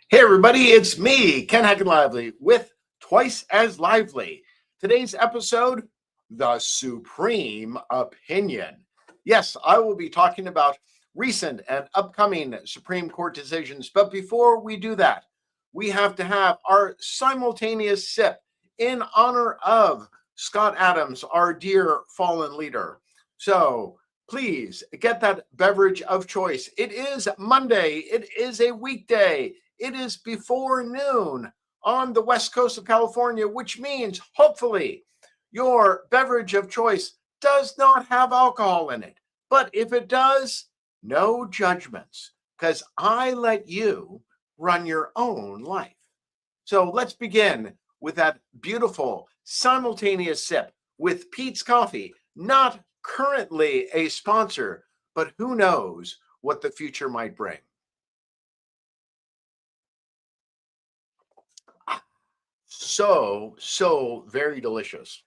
Hey everybody, it's me, Ken Heckenlively, with Twice as Lively. Today's episode, The Supreme Opinion. Yes, I will be talking about recent and upcoming Supreme Court decisions, but before we do that, we have to have our simultaneous sip in honor of Scott Adams, our dear fallen leader. So please get that beverage of choice. It is Monday, it is a weekday. It is before noon on the west coast of California, which means hopefully your beverage of choice does not have alcohol in it. But if it does, no judgments, because I let you run your own life. So let's begin with that beautiful simultaneous sip with Pete's Coffee, not currently a sponsor, but who knows what the future might bring. So very delicious.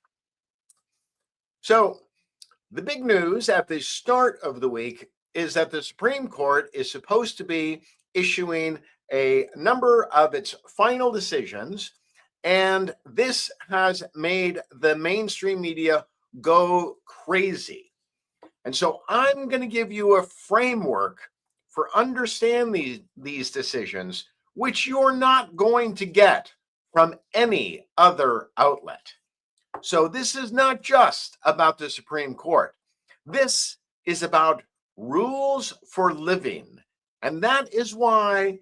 So the big news at the start of the week is that the Supreme Court is supposed to be issuing a number of its final decisions, and this has made the mainstream media go crazy. And so I'm going to give you a framework for understanding these decisions, which you're not going to get from any other outlet. So this is not just about the Supreme Court. This is about rules for living. And that is why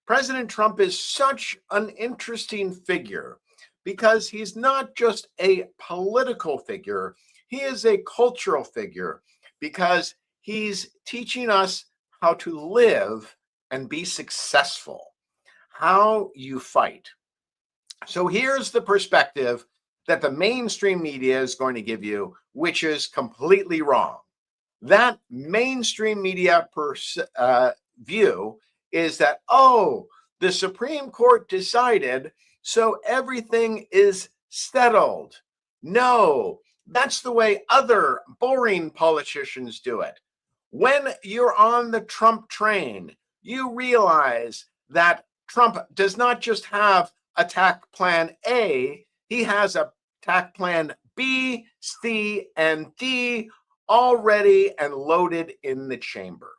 President Trump is such an interesting figure, because he's not just a political figure, he is a cultural figure, because he's teaching us how to live and be successful, how you fight. So here's the perspective that the mainstream media is going to give you, which is completely wrong. That mainstream media view is that, oh, the Supreme Court decided, so everything is settled. No, that's the way other boring politicians do it. When you're on the Trump train, you realize that Trump does not just have attack plan A, he has a attack plan B, C, and D already and loaded in the chamber.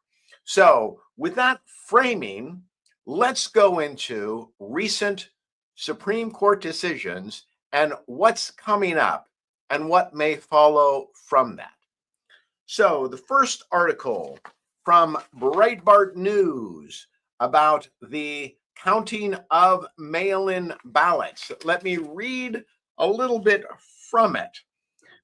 So, with that framing, let's go into recent Supreme Court decisions and what's coming up and what may follow from that. So, the first article from Breitbart News about the counting of mail-in ballots. Let me read a little bit from it.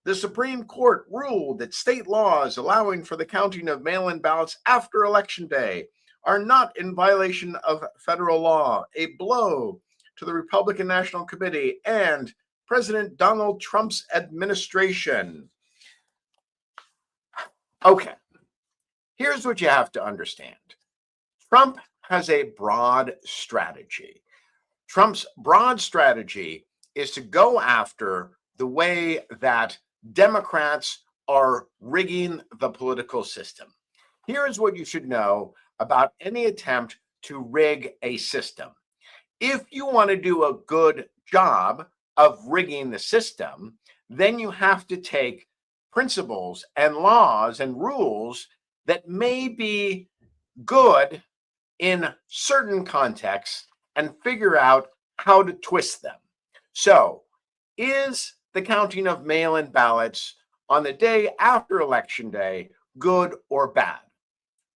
The Supreme Court ruled that state laws allowing for the counting of mail-in ballots after Election Day are not in violation of federal law, a blow to the Republican National Committee and President Donald Trump's administration. Okay, here's what you have to understand. Trump has a broad strategy. Trump's broad strategy is to go after the way that Democrats are rigging the political system. Here is what you should know about any attempt to rig a system. If you want to do a good job of rigging the system, then you have to take principles and laws and rules that may be good in certain contexts and figure out how to twist them. So, is the counting of mail-in ballots on the day after Election Day good or bad?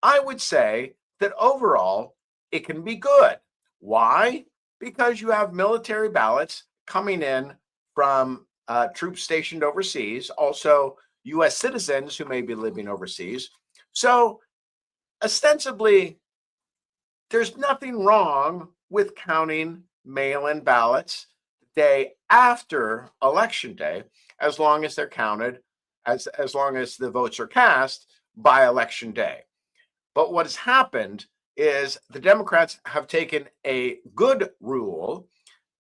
I would say that overall it can be good. Why? Because you have military ballots coming in from troops stationed overseas, also U.S. citizens who may be living overseas. So ostensibly, there's nothing wrong with counting mail-in ballots the day after Election Day, as long as they're counted, as long as the votes are cast by Election Day. But what has happened is the Democrats have taken a good rule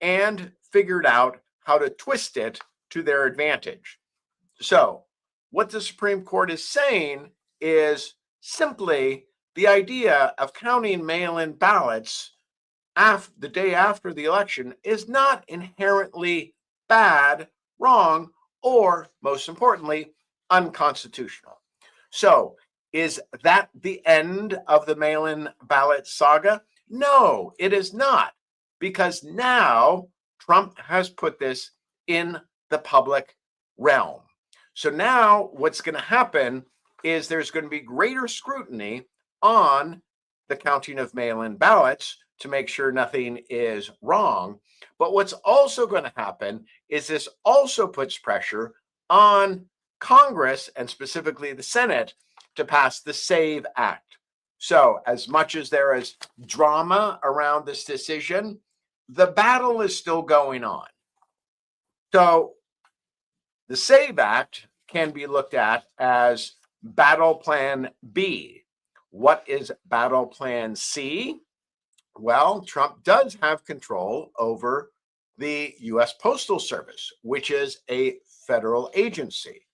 and figured out how to twist it to their advantage. So what the Supreme Court is saying is simply the idea of counting mail-in ballots the day after the election is not inherently bad, wrong, or most importantly, unconstitutional. So, is that the end of the mail in ballot saga? No, it is not, because now Trump has put this in the public realm. So now what's going to happen is there's going to be greater scrutiny on the counting of mail in ballots to make sure nothing is wrong. But what's also going to happen is this also puts pressure on Congress and specifically the Senate to pass the SAVE Act. So, as much as there is drama around this decision, the battle is still going on. So, the SAVE Act can be looked at as Battle Plan B. What is Battle Plan C? Well, Trump does have control over the US Postal Service, which is a federal agency.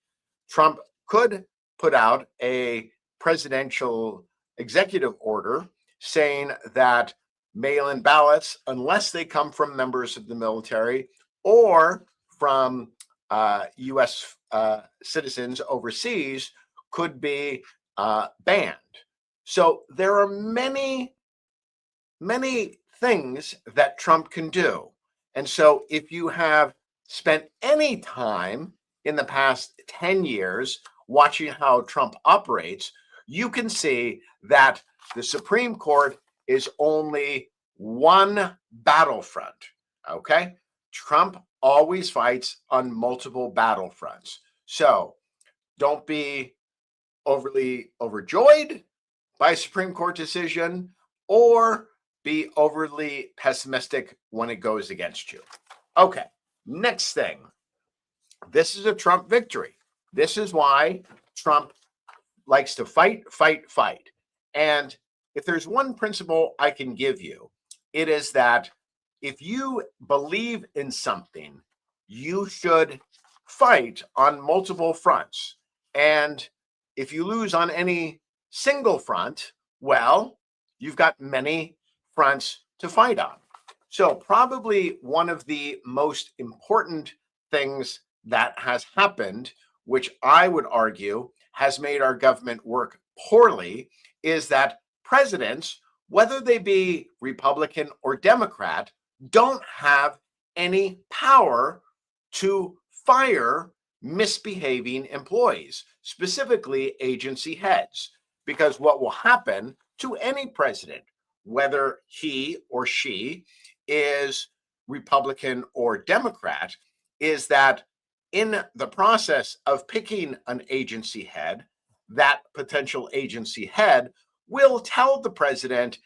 Trump could put out a presidential executive order saying that mail in ballots, unless they come from members of the military or from US citizens overseas, could be banned. So there are many things that Trump can do. And so if you have spent any time in the past 10 years watching how Trump operates, you can see that the Supreme Court is only one battlefront. Okay? Trump always fights on multiple battlefronts. So don't be overly overjoyed by a Supreme Court decision or be overly pessimistic when it goes against you. Okay, next thing. This is a Trump victory. This is why Trump likes to fight, fight, fight. And if there's one principle I can give you, it is that if you believe in something, you should fight on multiple fronts. And if you lose on any single front, well, you've got many fronts to fight on. So, probably one of the most important things that has happened, which I would argue has made our government work poorly, is that presidents, whether they be Republican or Democrat, don't have any power to fire misbehaving employees, specifically agency heads. Because what will happen to any president, whether he or she is Republican or Democrat, is that in the process of picking an agency head, that potential agency head will tell the president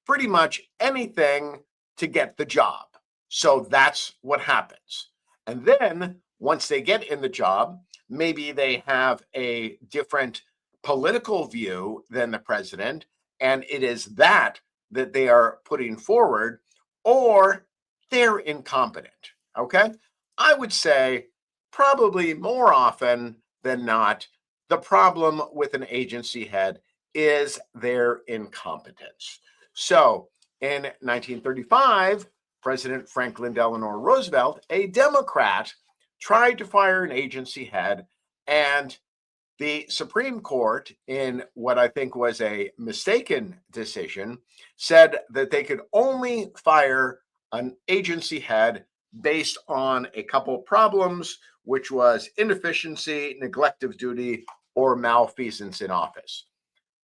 pretty much anything to get the job. So that's what happens. And then once they get in the job, maybe they have a different political view than the president, and it is that they are putting forward, or they're incompetent. Okay. I would say probably more often than not, the problem with an agency head is their incompetence. So in 1935, President Franklin Delano Roosevelt, a Democrat, tried to fire an agency head, and the Supreme Court, in what I think was a mistaken decision, said that they could only fire an agency head based on a couple problems, which was inefficiency, neglect of duty, or malfeasance in office.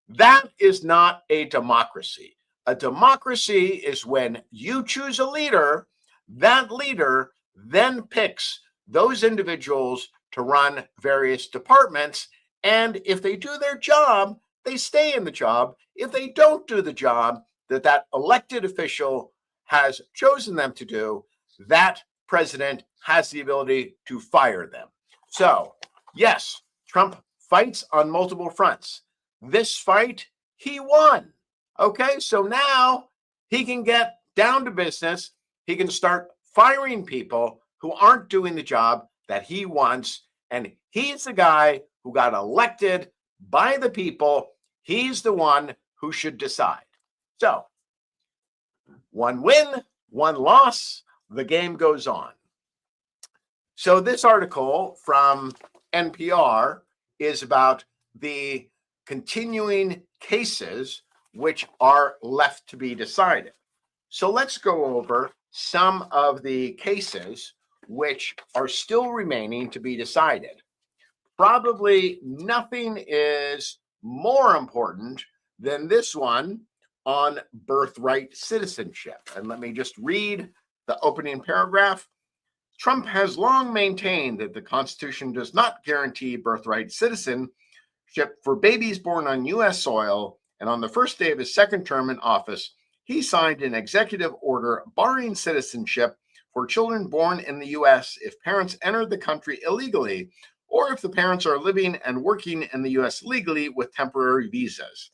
That is not a democracy. A democracy is when you choose a leader, that leader then picks those individuals to run various departments. And if they do their job, they stay in the job. If they don't do the job that elected official has chosen them to do, that president has the ability to fire them. So, yes, Trump fights on multiple fronts. This fight, he won. Okay, so now he can get down to business. He can start firing people who aren't doing the job that he wants. And he's the guy who got elected by the people. He's the one who should decide. So, One win, one loss, the game goes on. So this article from NPR is about the continuing cases which are left to be decided. So let's go over some of the cases which are still remaining to be decided. Probably nothing is more important than this one on birthright citizenship. And let me just read the opening paragraph. Trump has long maintained that the Constitution does not guarantee birthright citizenship for babies born on U.S. soil, and on the first day of his second term in office, he signed an executive order barring citizenship for children born in the U.S. if parents entered the country illegally or if the parents are living and working in the U.S. legally with temporary visas.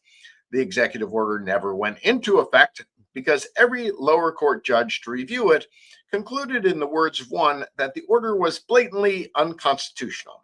The executive order never went into effect because every lower court judge to review it concluded, in the words of one, that the order was blatantly unconstitutional.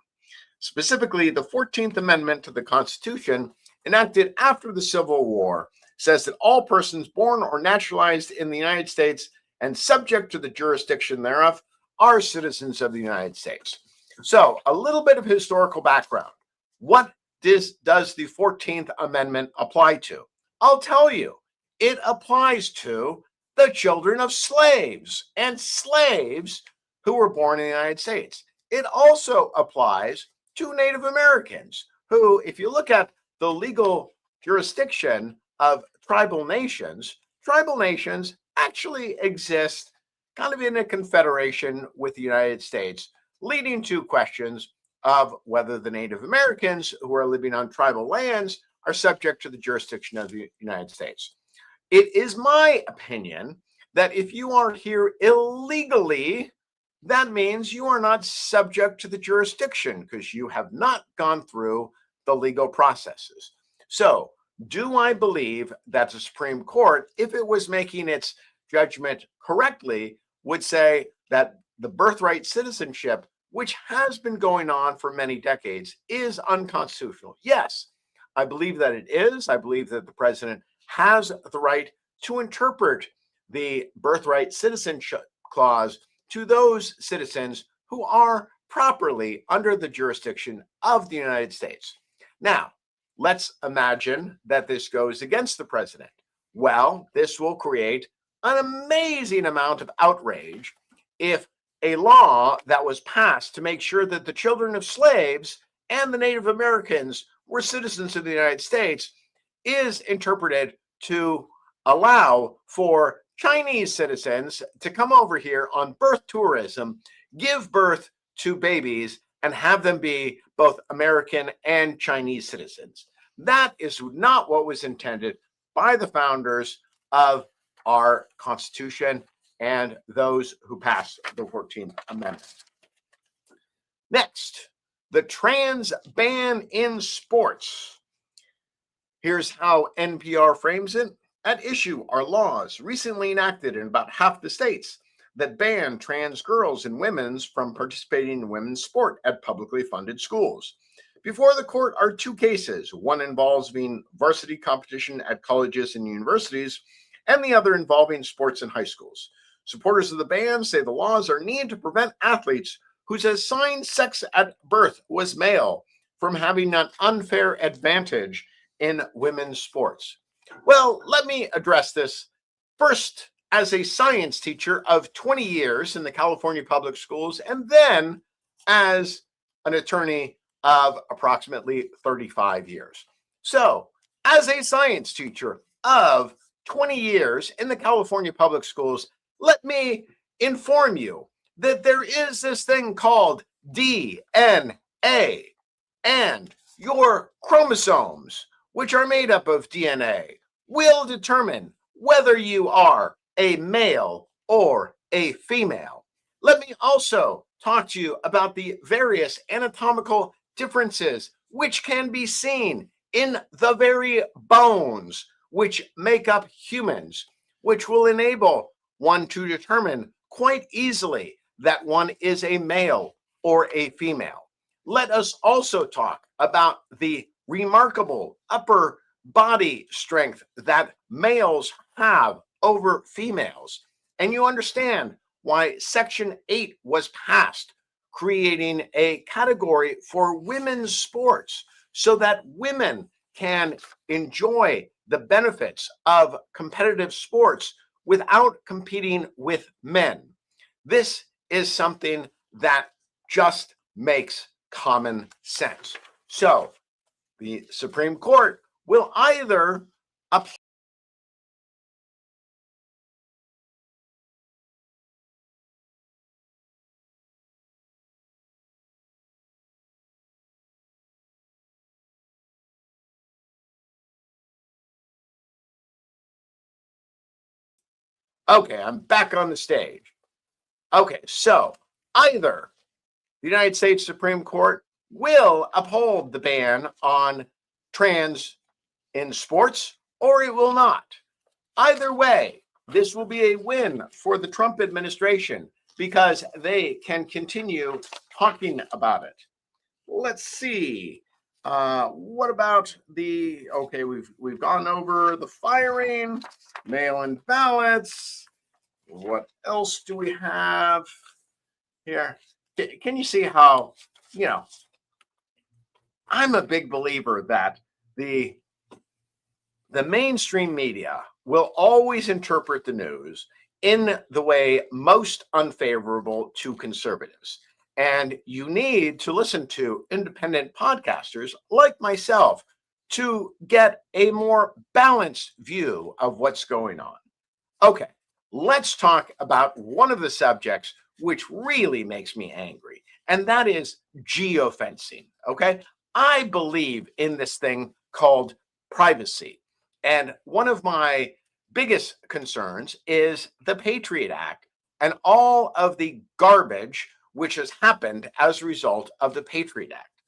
Specifically, the 14th Amendment to the Constitution, enacted after the Civil War, says that all persons born or naturalized in the United States and subject to the jurisdiction thereof are citizens of the United States. So, a little bit of historical background. What does the 14th Amendment apply to? I'll tell you. It applies to the children of slaves and slaves who were born in the United States. It also applies to Native Americans who, if you look at the legal jurisdiction of tribal nations actually exist kind of in a confederation with the United States, leading to questions of whether the Native Americans who are living on tribal lands are subject to the jurisdiction of the United States. It is my opinion that if you are here illegally, that means you are not subject to the jurisdiction because you have not gone through the legal processes. So, do I believe that the Supreme Court, if it was making its judgment correctly, would say that the birthright citizenship, which has been going on for many decades, is unconstitutional? Yes, I believe that it is. I believe that the president has the right to interpret the birthright citizenship clause to those citizens who are properly under the jurisdiction of the United States. Now, let's imagine that this goes against the president. Well, this will create an amazing amount of outrage if a law that was passed to make sure that the children of slaves and the Native Americans were citizens of the United States is interpreted to allow for Chinese citizens to come over here on birth tourism, give birth to babies, and have them be both American and Chinese citizens. That is not what was intended by the founders of our Constitution and those who passed the 14th Amendment. Next, the trans ban in sports. Here's how NPR frames it. At issue are laws recently enacted in about half the states that ban trans girls and women from participating in women's sport at publicly funded schools. Before the court are two cases. One involving varsity competition at colleges and universities, and the other involving sports in high schools. Supporters of the ban say the laws are needed to prevent athletes whose assigned sex at birth was male from having an unfair advantage in women's sports. Well, let me address this first as a science teacher of 20 years in the California public schools, and then as an attorney of approximately 35 years. So, as a science teacher of 20 years in the California public schools, let me inform you that there is this thing called DNA, and your chromosomes, which are made up of DNA, will determine whether you are a male or a female. Let me also talk to you about the various anatomical differences which can be seen in the very bones which make up humans, which will enable one to determine quite easily that one is a male or a female. Let us also talk about the remarkable upper body strength that males have over females. And you understand why Section 8 was passed, creating a category for women's sports so that women can enjoy the benefits of competitive sports without competing with men. This is something that just makes common sense. So the Supreme Court will either uphold. Okay, I'm back on the stage. Okay, so either the United States Supreme Court will uphold the ban on trans in sports or it will not. Either way, this will be a win for the Trump administration because they can continue talking about it. Let's see. What about the? Okay, we've gone over the firing, mail-in ballots. What else do we have here? Can you see how, you know, I'm a big believer that the mainstream media will always interpret the news in the way most unfavorable to conservatives. And you need to listen to independent podcasters like myself to get a more balanced view of what's going on. Okay, let's talk about one of the subjects which really makes me angry, and that is geofencing. Okay, I believe in this thing called privacy. And one of my biggest concerns is the Patriot Act and all of the garbage which has happened as a result of the Patriot Act.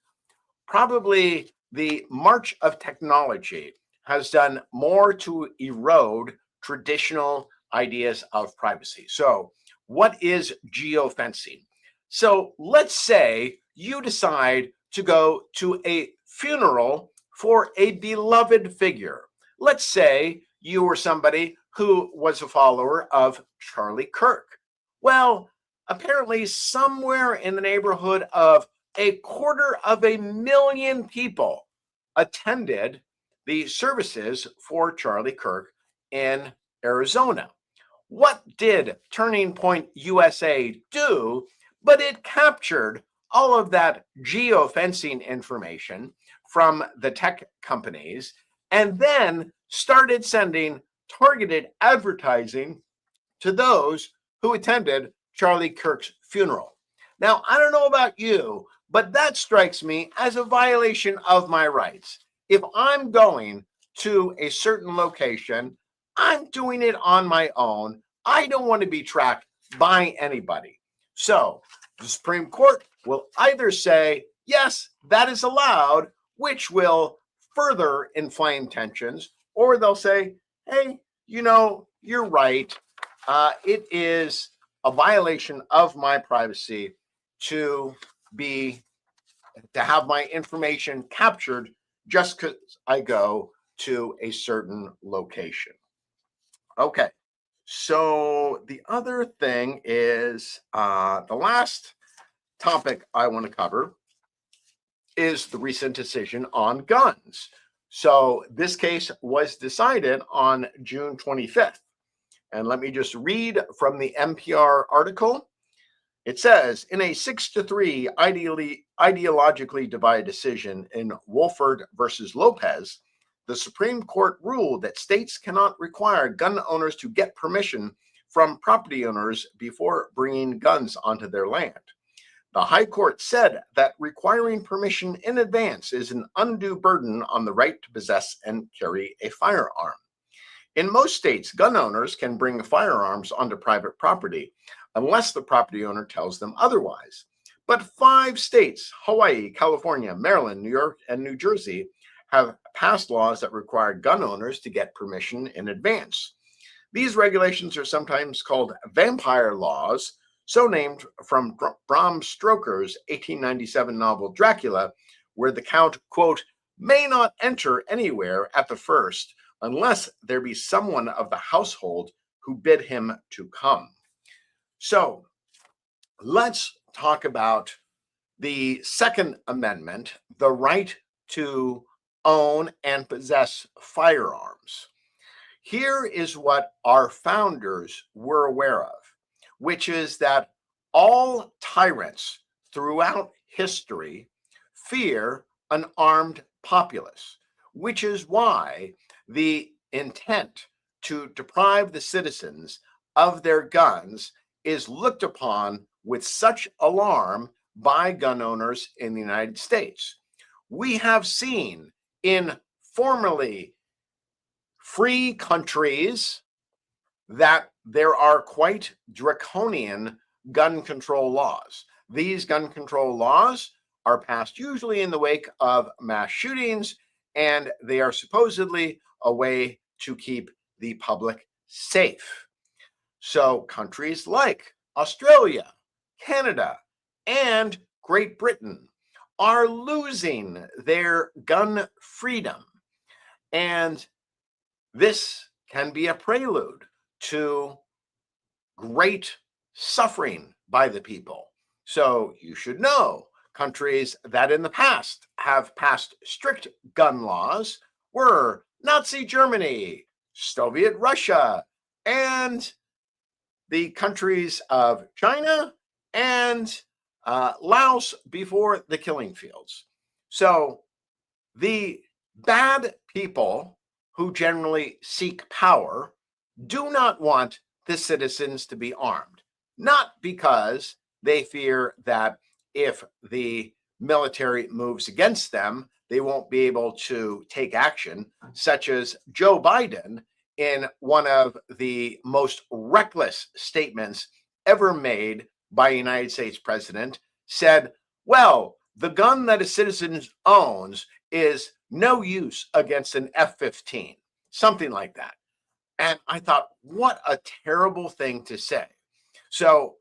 Probably the march of technology has done more to erode traditional ideas of privacy. So, what is geofencing? So, let's say you decide to go to a funeral for a beloved figure. Let's say you were somebody who was a follower of Charlie Kirk. Well, apparently, somewhere in the neighborhood of 250,000 people attended the services for Charlie Kirk in Arizona. What did Turning Point USA do? But it captured all of that geofencing information from the tech companies and then started sending targeted advertising to those who attended Charlie Kirk's funeral. Now, I don't know about you, but that strikes me as a violation of my rights. If I'm going to a certain location, I'm doing it on my own. I don't want to be tracked by anybody. So the Supreme Court will either say, yes, that is allowed, which will further inflame tensions, or they'll say, hey, you're right. It is a violation of my privacy to have my information captured just because I go to a certain location. Okay, so the other thing is the last topic I want to cover is the recent decision on guns. So this case was decided on June 25th. And let me just read from the NPR article. It says, in a 6-3 ideologically divided decision in Wolford versus Lopez, the Supreme Court ruled that states cannot require gun owners to get permission from property owners before bringing guns onto their land. The High Court said that requiring permission in advance is an undue burden on the right to possess and carry a firearm. In most states, gun owners can bring firearms onto private property unless the property owner tells them otherwise. But 5 states, Hawaii, California, Maryland, New York, and New Jersey, have passed laws that require gun owners to get permission in advance. These regulations are sometimes called vampire laws, so named from Bram Stoker's 1897 novel Dracula, where the Count, quote, may not enter anywhere at the first unless there be someone of the household who bid him to come. So let's talk about the Second Amendment, the right to own and possess firearms. Here is what our founders were aware of, which is that all tyrants throughout history fear an armed populace, which is why the intent to deprive the citizens of their guns is looked upon with such alarm by gun owners in the United States. We have seen in formerly free countries that there are quite draconian gun control laws. These gun control laws are passed usually in the wake of mass shootings, and they are supposedly a way to keep the public safe. So countries like Australia, Canada, and Great Britain are losing their gun freedom. And this can be a prelude to great suffering by the people. So you should know countries that in the past have passed strict gun laws were Nazi Germany, Soviet Russia, and the countries of China and Laos before the killing fields. So the bad people who generally seek power do not want the citizens to be armed, not because they fear that if the military moves against them, they won't be able to take action, such as Joe Biden in one of the most reckless statements ever made by a United States president, said, well, the gun that a citizen owns is no use against an F-15, something like that. And I thought, what a terrible thing to say. So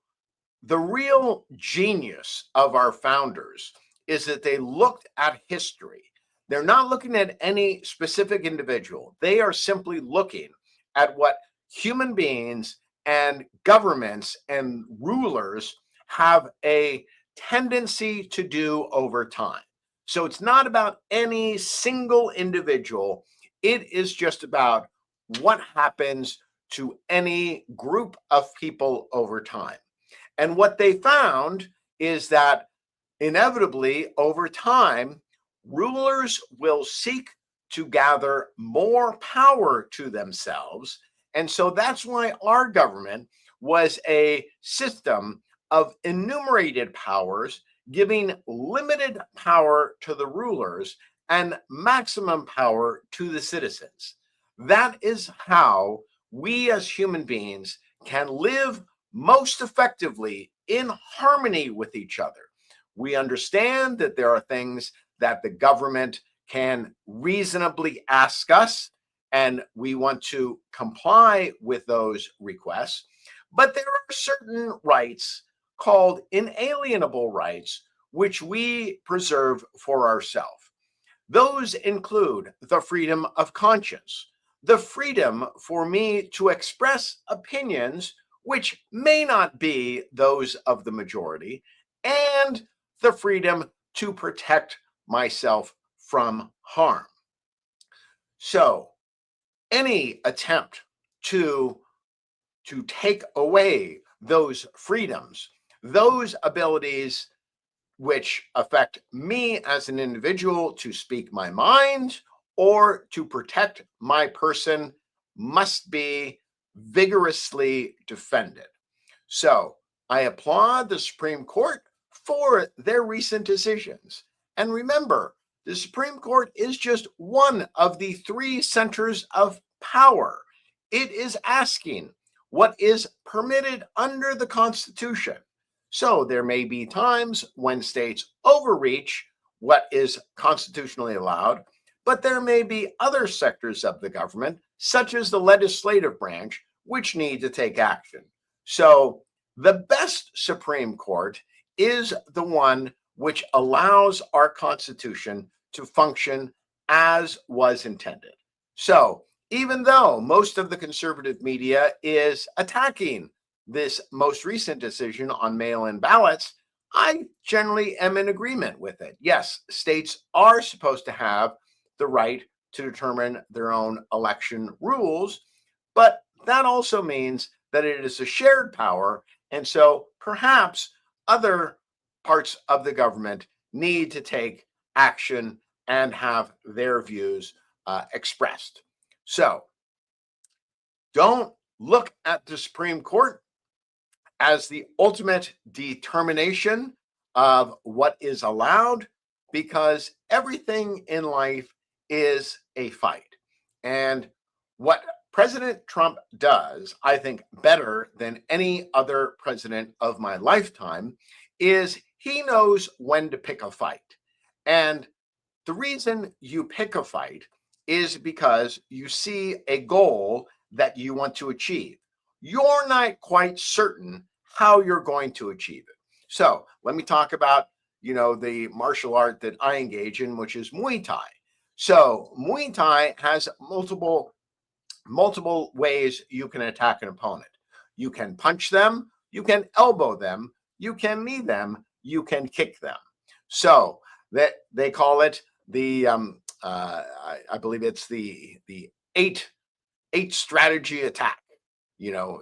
the real genius of our founders is that they looked at history. They're not looking at any specific individual. They are simply looking at what human beings and governments and rulers have a tendency to do over time. So it's not about any single individual. It is just about what happens to any group of people over time. And what they found is that inevitably over time, rulers will seek to gather more power to themselves. And so that's why our government was a system of enumerated powers, giving limited power to the rulers and maximum power to the citizens. That is how we as human beings can live most effectively in harmony with each other. We understand that there are things that the government can reasonably ask us, and we want to comply with those requests. But there are certain rights called inalienable rights, which we preserve for ourselves. Those include the freedom of conscience, the freedom for me to express opinions which may not be those of the majority, and the freedom to protect myself from harm. So, any attempt to take away those freedoms, those abilities which affect me as an individual to speak my mind or to protect my person, must be vigorously defended. So I applaud the Supreme Court for their recent decisions. And remember, the Supreme Court is just one of the three centers of power. It is asking what is permitted under the Constitution. So there may be times when states overreach what is constitutionally allowed, but there may be other sectors of the government, such as the legislative branch, which need to take action. So the best Supreme Court is the one which allows our Constitution to function as was intended. So Even though most of the conservative media is attacking this most recent decision on mail in ballots, I generally am in agreement with it. Yes, states are supposed to have the right to determine their own election rules, but that also means that it is a shared power. And so perhaps other parts of the government need to take action and have their views expressed. So don't look at the Supreme Court as the ultimate determination of what is allowed, because everything in life is a fight. And what President Trump does, I think, better than any other president of my lifetime, is he knows when to pick a fight. And the reason you pick a fight is because you see a goal that you want to achieve. You're not quite certain how you're going to achieve it. So let me talk about, the martial art that I engage in, which is Muay Thai. So Muay Thai has multiple ways you can attack an opponent. You can punch them, you can elbow them, you can knee them, you can kick them. So that they call it the I believe it's the eight strategy attack.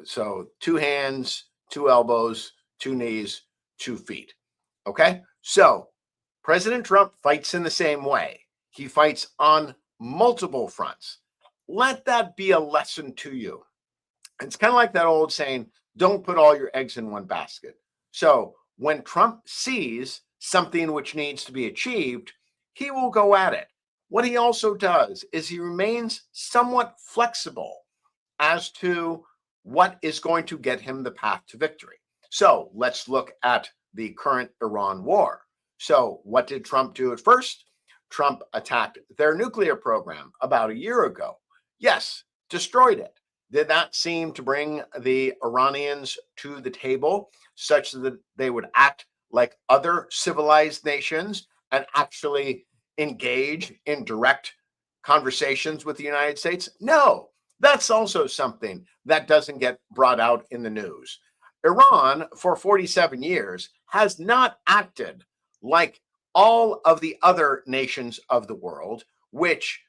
So 2 hands, 2 elbows, 2 knees, 2 feet. Okay, so President Trump fights in the same way. He fights on multiple fronts. Let that be a lesson to you. It's kind of like that old saying, don't put all your eggs in one basket. So when Trump sees something which needs to be achieved, he will go at it. What he also does is he remains somewhat flexible as to what is going to get him the path to victory. So let's look at the current Iran war. So what did Trump do at first? Trump attacked their nuclear program about a year ago. Yes, destroyed it. Did that seem to bring the Iranians to the table such that they would act like other civilized nations and actually engage in direct conversations with the United States? No, that's also something that doesn't get brought out in the news. Iran, for 47 years, has not acted like all of the other nations of the world, which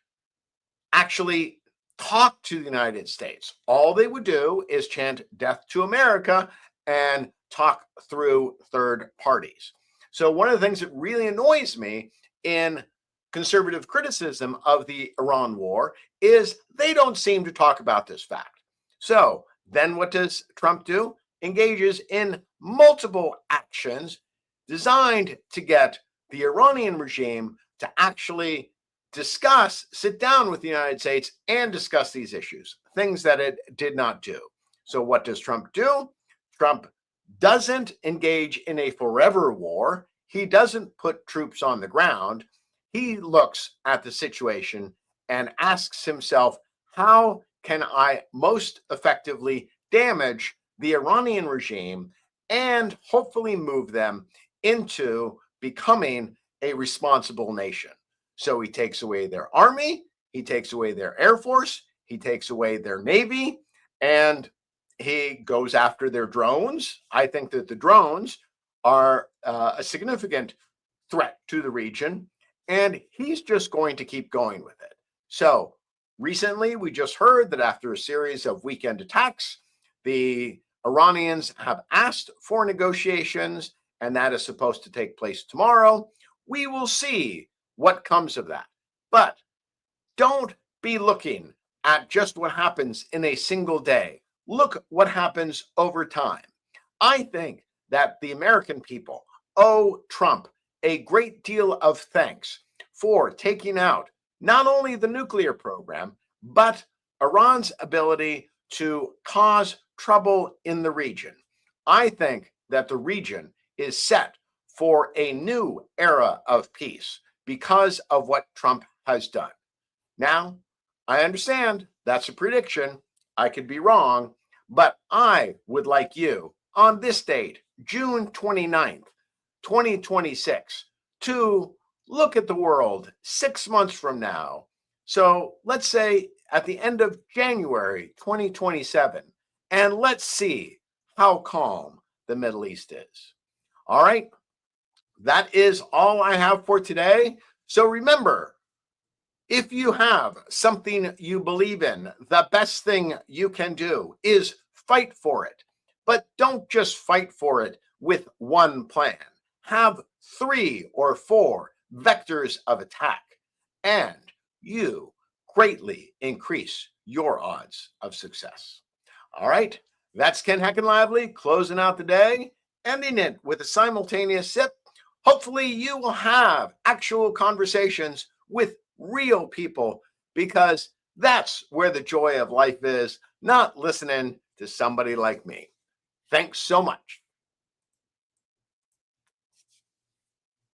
actually talk to the United States. All they would do is chant death to America and talk through third parties. So one of the things that really annoys me in conservative criticism of the Iran war is they don't seem to talk about this fact. So then what does Trump do? Engages in multiple actions designed to get the Iranian regime to actually sit down with the United States and discuss these issues, things that it did not do. So what does Trump do? Trump doesn't engage in a forever war. He doesn't put troops on the ground. He looks at the situation and asks himself, how can I most effectively damage the Iranian regime and hopefully move them into becoming a responsible nation? So he takes away their army, he takes away their air force, he takes away their navy, and he goes after their drones. I think that the drones are a significant threat to the region, and he's just going to keep going with it. So recently, we just heard that after a series of weekend attacks, the Iranians have asked for negotiations, and that is supposed to take place tomorrow. We will see what comes of that. But don't be looking at just what happens in a single day. Look what happens over time. I think that the American people owe Trump a great deal of thanks for taking out not only the nuclear program, but Iran's ability to cause trouble in the region. I think that the region is set for a new era of peace because of what Trump has done. Now, I understand that's a prediction. I could be wrong, but I would like you on this date, June 29th, 2026, to look at the world 6 months from now. So let's say at the end of January 2027, and let's see how calm the Middle East is. All right, that is all I have for today. So remember, if you have something you believe in, the best thing you can do is fight for it. But don't just fight for it with one plan. Have 3 or 4 vectors of attack, and you greatly increase your odds of success. All right, that's Ken Heckenlively closing out the day, ending it with a simultaneous sip. Hopefully, you will have actual conversations with real people, because that's where the joy of life is, not listening to somebody like me. Thanks so much.